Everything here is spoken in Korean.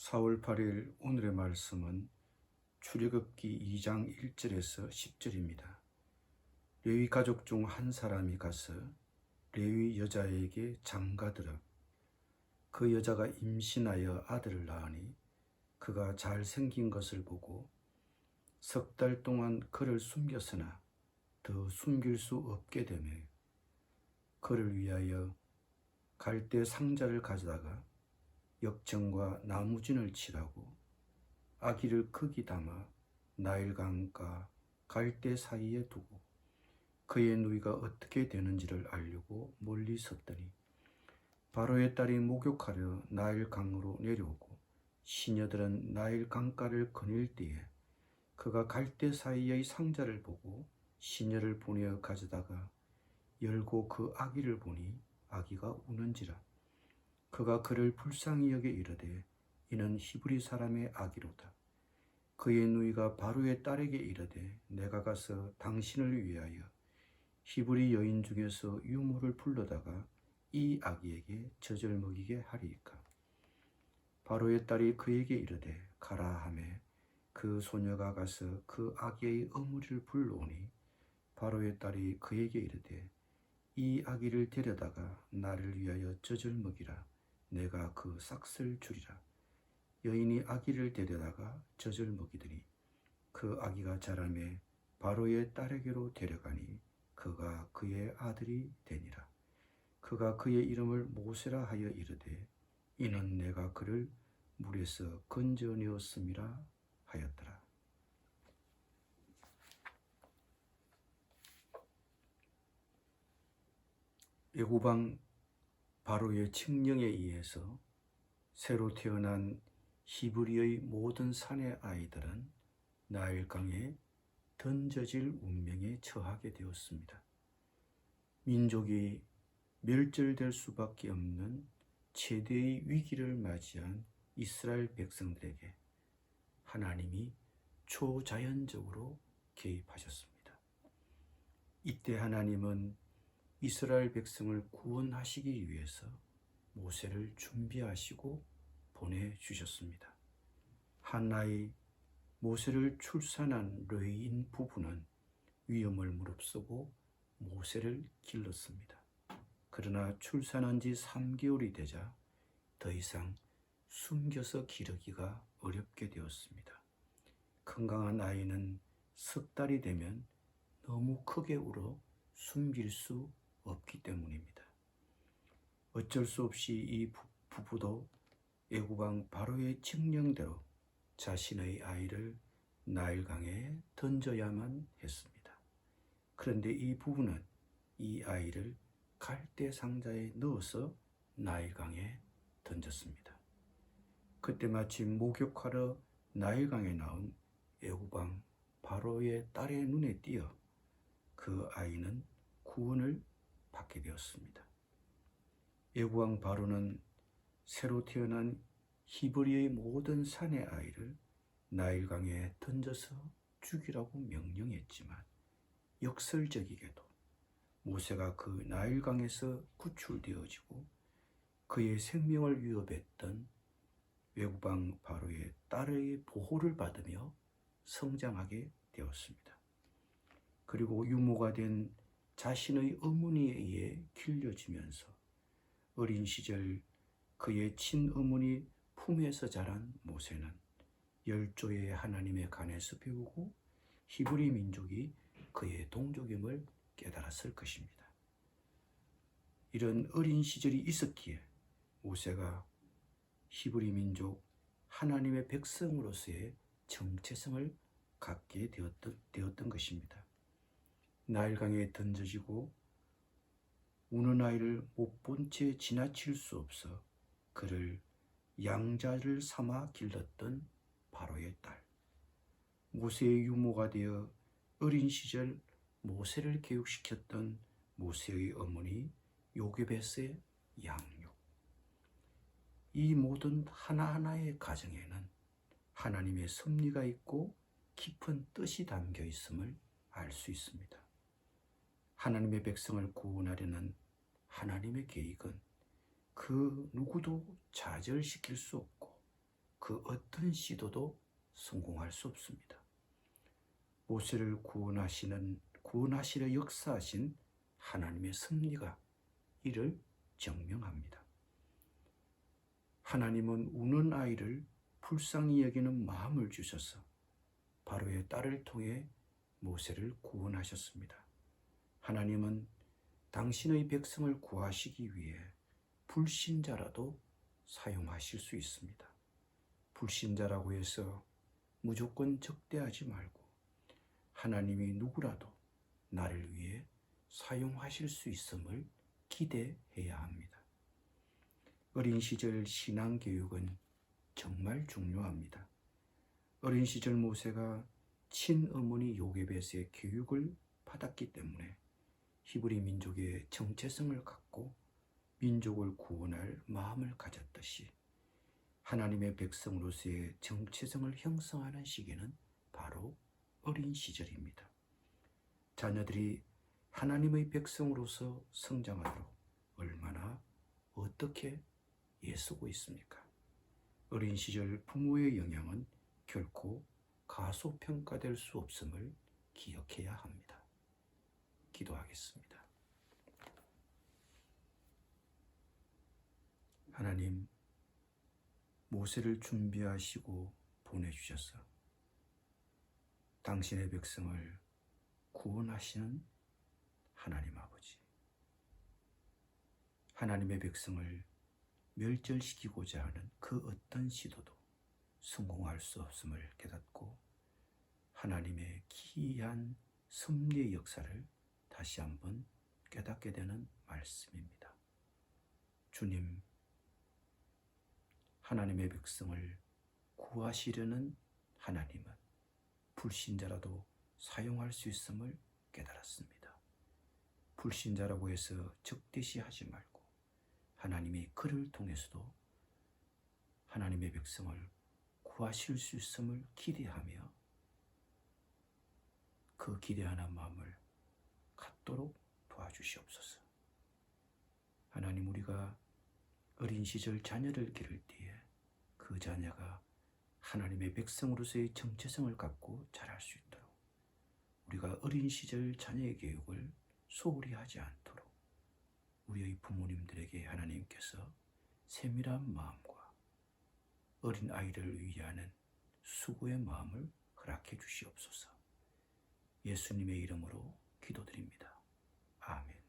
4월 8일 오늘의 말씀은 출애굽기 2장 1절에서 10절입니다. 레위 가족 중 한 사람이 가서 레위 여자에게 장가들어 그 여자가 임신하여 아들을 낳으니 그가 잘생긴 것을 보고 석 달 동안 그를 숨겼으나 더 숨길 수 없게 되매 그를 위하여 갈대 상자를 가져다가 역청과 나무진을 칠하고 아기를 크기 담아 나일강과 갈대 사이에 두고 그의 누이가 어떻게 되는지를 알려고 멀리 섰더니 바로의 딸이 목욕하려 나일강으로 내려오고 시녀들은 나일강가를 거닐 때에 그가 갈대 사이의 상자를 보고 시녀를 보내어 가져다가 열고 그 아기를 보니 아기가 우는지라. 그가 그를 불쌍히 여겨 이르되 이는 히브리 사람의 아기로다. 그의 누이가 바로의 딸에게 이르되 내가 가서 당신을 위하여 히브리 여인 중에서 유모를 불러다가 이 아기에게 젖을 먹이게 하리이까. 바로의 딸이 그에게 이르되 가라 하매 그 소녀가 가서 그 아기의 어머니를 불러오니 바로의 딸이 그에게 이르되 이 아기를 데려다가 나를 위하여 젖을 먹이라. 내가 그 싹을 주리라. 여인이 아기를 데려다가 젖을 먹이더니 그 아기가 자라매 바로의 딸에게로 데려가니 그가 그의 아들이 되니라. 그가 그의 이름을 모세라 하여 이르되 이는 내가 그를 물에서 건져내었음이라 하였더라. 애굽왕 바로의 칙령에 의해서 새로 태어난 히브리의 모든 사내 아이들은 나일강에 던져질 운명에 처하게 되었습니다. 민족이 멸절될 수밖에 없는 최대의 위기를 맞이한 이스라엘 백성들에게 하나님이 초자연적으로 개입하셨습니다. 이때 하나님은 이스라엘 백성을 구원하시기 위해서 모세를 준비하시고 보내주셨습니다. 한나의 모세를 출산한 레위인 부부는 위험을 무릅쓰고 모세를 길렀습니다. 그러나 출산한 지 3개월이 되자 더 이상 숨겨서 기르기가 어렵게 되었습니다. 건강한 아이는 석 달이 되면 너무 크게 울어 숨길 수 없기 때문입니다. 어쩔 수 없이 이 부부도 애굽왕 바로의 칙령대로 자신의 아이를 나일강에 던져야만 했습니다. 그런데 이 부부는 이 아이를 갈대 상자에 넣어서 나일강에 던졌습니다. 그때 마침 목욕하러 나일강에 나온 애굽왕 바로의 딸의 눈에 띄어 그 아이는 구원을 받게 되었습니다. 애굽왕 바로는 새로 태어난 히브리의 모든 사내 아이를 나일강에 던져서 죽이라고 명령했지만 역설적이게도 모세가 그 나일강에서 구출되어지고 그의 생명을 위협했던 애굽왕 바로의 딸의 보호를 받으며 성장하게 되었습니다. 그리고 유모가 된 자신의 어머니에 의해 길러지면서 어린 시절 그의 친어머니 품에서 자란 모세는 열조의 하나님의 간에서 배우고 히브리 민족이 그의 동족임을 깨달았을 것입니다. 이런 어린 시절이 있었기에 모세가 히브리 민족 하나님의 백성으로서의 정체성을 갖게 되었던 것입니다. 나일강에 던져지고 우는 아이를 못 본 채 지나칠 수 없어 그를 양자를 삼아 길렀던 바로의 딸. 모세의 유모가 되어 어린 시절 모세를 교육시켰던 모세의 어머니 요게벳의 양육. 이 모든 하나하나의 가정에는 하나님의 섭리가 있고 깊은 뜻이 담겨 있음을 알 수 있습니다. 하나님의 백성을 구원하려는 하나님의 계획은 그 누구도 좌절시킬 수 없고 그 그 어떤 시도도 성공할 수 없습니다. 모세를 구원하시려 역사하신 하나님의 섭리가 이를 증명합니다. 하나님은 우는 아이를 불쌍히 여기는 마음을 주셔서 바로의 딸을 통해 모세를 구원하셨습니다. 하나님은 당신의 백성을 구하시기 위해 불신자라도 사용하실 수 있습니다. 불신자라고 해서 무조건 적대하지 말고 하나님이 누구라도 나를 위해 사용하실 수 있음을 기대해야 합니다. 어린 시절 신앙교육은 정말 중요합니다. 어린 시절 모세가 친어머니 요게벳의 교육을 받았기 때문에 히브리 민족의 정체성을 갖고 민족을 구원할 마음을 가졌듯이 하나님의 백성으로서의 정체성을 형성하는 시기는 바로 어린 시절입니다. 자녀들이 하나님의 백성으로서 성장하도록 얼마나 어떻게 애쓰고 있습니까? 어린 시절 부모의 영향은 결코 가소평가될 수 없음을 기억해야 합니다. 기도하겠습니다. 하나님, 모세를 준비하시고 보내주셔서 당신의 백성을 구원하시는 하나님 아버지, 하나님의 백성을 멸절시키고자 하는 그 어떤 시도도 성공할 수 없음을 깨닫고 하나님의 기이한 섭리의 역사를 다시 한번 깨닫게 되는 말씀입니다. 주님, 하나님의 백성을 구하시려는 하나님은 불신자라도 사용할 수 있음을 깨달았습니다. 불신자라고 해서 적대시하지 말고 하나님이 그를 통해서도 하나님의 백성을 구하실 수 있음을 기대하며 그 기대하는 마음을 갖도록 도와주시옵소서. 하나님, 우리가 어린 시절 자녀를 기를 때에 그 자녀가 하나님의 백성으로서의 정체성을 갖고 자랄 수 있도록 우리가 어린 시절 자녀의 교육을 소홀히 하지 않도록 우리의 부모님들에게 하나님께서 세밀한 마음과 어린 아이를 위하는 수고의 마음을 허락해 주시옵소서. 예수님의 이름으로 기도드립니다. 아멘.